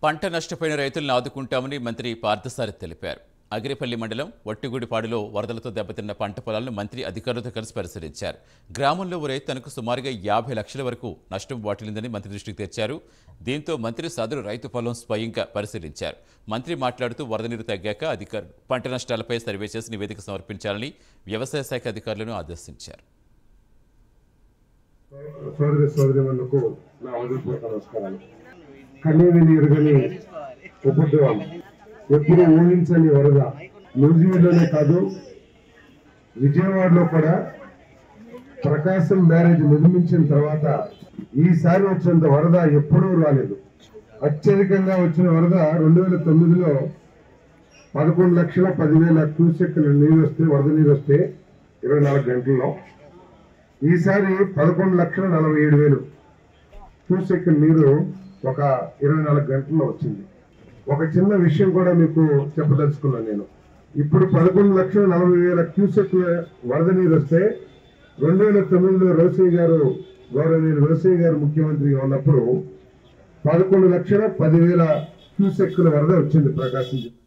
పంట నష్టపోయిన రైతులను ఆదుకుంటామని మంత్రి పార్థసారథి తెలిపారు. అగిరిపల్లి మండలం వట్టిగూడిపాడులో వరదలతో దెబ్బతిన్న పంట పొలాలను మంత్రి అధికారులతో కలిసి పరిశీలించారు. గ్రామంలో ఓ రైతు తనకు సుమారుగా 50 లక్షల వరకు నష్టం వాటిల్లిందని మంత్రి దృష్టికి తెచ్చారు. దీంతో మంత్రి సదరు రైతు పొలం స్వయంగా పరిశీలించారు. మంత్రి మాట్లాడుతూ వరద నీరు తగ్గాక అధికారులు పంట నష్టాలపై సర్వే చేసి నివేదిక సమర్పించాలని వ్యవసాయ శాఖ అధికారులను ఆదేశించారు. ఎప్పుడు ఊహించని వరద న్యూజిలాండ్లోనే కాదు, విజయవాడలో కూడా ప్రకాశం బ్యారేజ్ నిర్మించిన తర్వాత ఈసారి వచ్చినంత వరద ఎప్పుడూ రాలేదు. అత్యధికంగా వచ్చిన వరద 2009లో 11,10,000 క్యూసెక్కుల నీరు వస్తే, వరద నీరు వస్తే 24 గంటల్లో. ఈసారి 11,47,000 క్యూసెక్కుల నీరు ఒక 24 గంటల్లో వచ్చింది. ఒక చిన్న విషయం కూడా మీకు చెప్పదలుచుకున్నాను నేను. ఇప్పుడు 11,40,000 క్యూసెక్కుల వరద నీరు వస్తే 2009లో గౌరవనీయులు రోసయ్య గారు ముఖ్యమంత్రిగా ఉన్నప్పుడు 11,10,000 క్యూసెక్కుల వరద వచ్చింది ప్రకాశం జిల్లా.